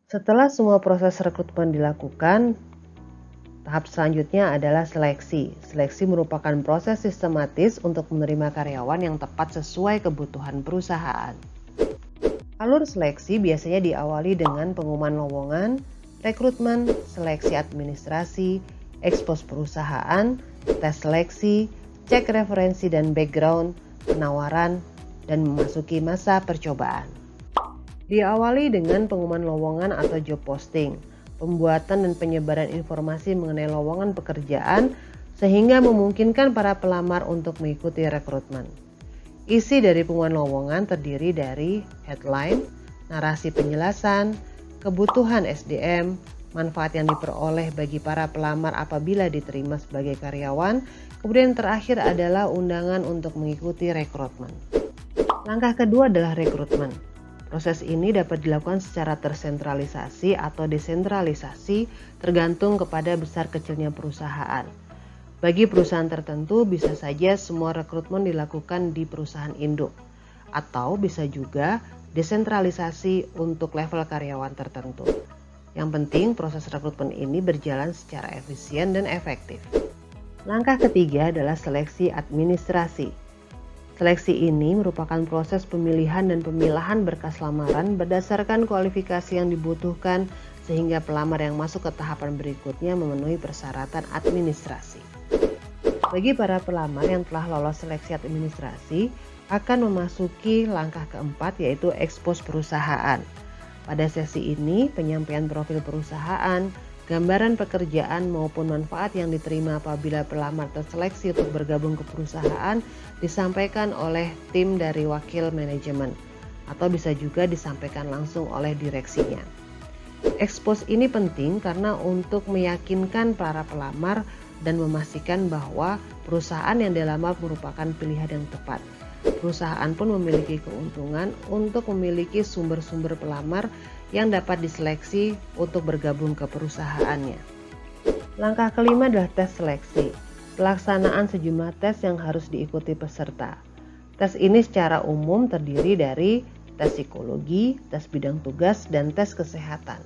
Setelah semua proses rekrutmen dilakukan, tahap selanjutnya adalah seleksi. Seleksi merupakan proses sistematis untuk menerima karyawan yang tepat sesuai kebutuhan perusahaan. Alur seleksi biasanya diawali dengan pengumuman lowongan, rekrutmen, seleksi administrasi, ekspos perusahaan, tes seleksi, cek referensi dan background, penawaran, dan memasuki masa percobaan. Diawali dengan pengumuman lowongan atau job posting, pembuatan dan penyebaran informasi mengenai lowongan pekerjaan sehingga memungkinkan para pelamar untuk mengikuti rekrutmen. Isi dari pengumuman lowongan terdiri dari headline, narasi penjelasan, kebutuhan SDM, manfaat yang diperoleh bagi para pelamar apabila diterima sebagai karyawan, kemudian terakhir adalah undangan untuk mengikuti rekrutmen. Langkah kedua adalah rekrutmen. Proses ini dapat dilakukan secara tersentralisasi atau desentralisasi tergantung kepada besar kecilnya perusahaan. Bagi perusahaan tertentu bisa saja semua rekrutmen dilakukan di perusahaan induk, atau bisa juga desentralisasi untuk level karyawan tertentu. Yang penting proses rekrutmen ini berjalan secara efisien dan efektif. Langkah ketiga adalah seleksi administrasi. Seleksi ini merupakan proses pemilihan dan pemilahan berkas lamaran berdasarkan kualifikasi yang dibutuhkan sehingga pelamar yang masuk ke tahapan berikutnya memenuhi persyaratan administrasi. Bagi para pelamar yang telah lolos seleksi administrasi akan memasuki langkah keempat yaitu ekspos perusahaan. Pada sesi ini penyampaian profil perusahaan, gambaran pekerjaan maupun manfaat yang diterima apabila pelamar terseleksi untuk bergabung ke perusahaan disampaikan oleh tim dari wakil manajemen atau bisa juga disampaikan langsung oleh direksinya. Ekspos ini penting karena untuk meyakinkan para pelamar dan memastikan bahwa perusahaan yang dilamar merupakan pilihan yang tepat. Perusahaan pun memiliki keuntungan untuk memiliki sumber-sumber pelamar yang dapat diseleksi untuk bergabung ke perusahaannya. Langkah kelima adalah tes seleksi. Pelaksanaan sejumlah tes yang harus diikuti peserta. Tes ini secara umum terdiri dari tes psikologi, tes bidang tugas, dan tes kesehatan.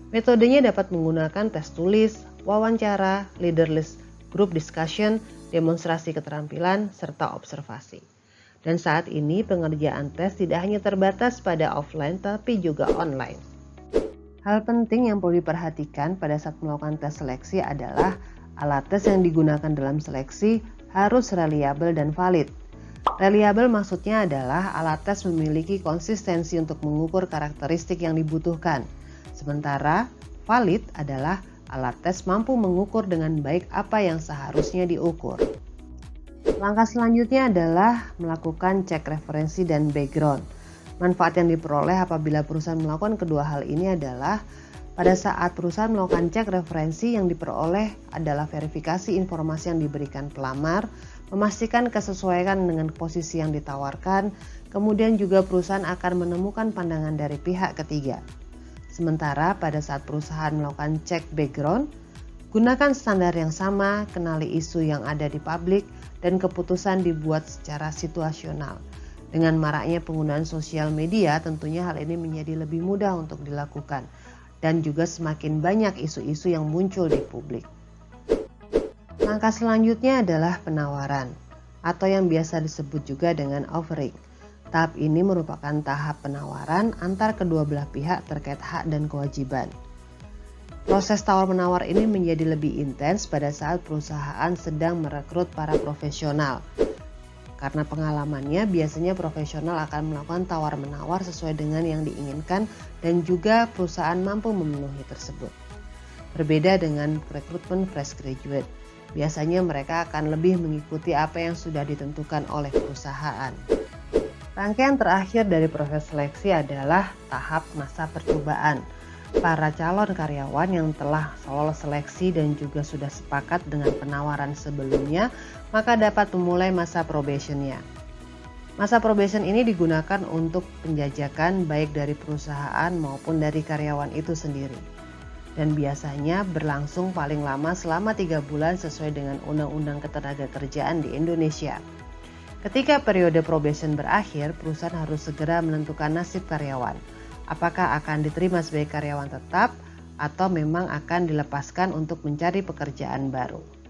Metodenya dapat menggunakan tes tulis, wawancara, leaderless group discussion, demonstrasi keterampilan, serta observasi. Dan saat ini pengerjaan tes tidak hanya terbatas pada offline tapi juga online. Hal penting yang perlu diperhatikan pada saat melakukan tes seleksi adalah alat tes yang digunakan dalam seleksi harus reliabel dan valid. Reliabel maksudnya adalah alat tes memiliki konsistensi untuk mengukur karakteristik yang dibutuhkan. Sementara valid adalah alat tes mampu mengukur dengan baik apa yang seharusnya diukur. Langkah selanjutnya adalah melakukan cek referensi dan background. Manfaat yang diperoleh apabila perusahaan melakukan kedua hal ini adalah pada saat perusahaan melakukan cek referensi yang diperoleh adalah verifikasi informasi yang diberikan pelamar, memastikan kesesuaian dengan posisi yang ditawarkan, kemudian juga perusahaan akan menemukan pandangan dari pihak ketiga. Sementara pada saat perusahaan melakukan cek background, gunakan standar yang sama, kenali isu yang ada di publik, dan keputusan dibuat secara situasional. Dengan maraknya penggunaan sosial media, tentunya hal ini menjadi lebih mudah untuk dilakukan, dan juga semakin banyak isu-isu yang muncul di publik. Langkah selanjutnya adalah penawaran, atau yang biasa disebut juga dengan offering. Tahap ini merupakan tahap penawaran antar kedua belah pihak terkait hak dan kewajiban. Proses tawar-menawar ini menjadi lebih intens pada saat perusahaan sedang merekrut para profesional. Karena pengalamannya, biasanya profesional akan melakukan tawar-menawar sesuai dengan yang diinginkan dan juga perusahaan mampu memenuhi tersebut. Berbeda dengan rekrutmen fresh graduate, biasanya mereka akan lebih mengikuti apa yang sudah ditentukan oleh perusahaan. Rangkaian terakhir dari proses seleksi adalah tahap masa percobaan. Para calon karyawan yang telah lolos seleksi dan juga sudah sepakat dengan penawaran sebelumnya, maka dapat memulai masa probationnya. Masa probation ini digunakan untuk penjajakan baik dari perusahaan maupun dari karyawan itu sendiri. Dan biasanya berlangsung paling lama selama 3 bulan sesuai dengan Undang-Undang Ketenagakerjaan di Indonesia. Ketika periode probation berakhir, perusahaan harus segera menentukan nasib karyawan. apakah akan diterima sebagai karyawan tetap atau memang akan dilepaskan untuk mencari pekerjaan baru.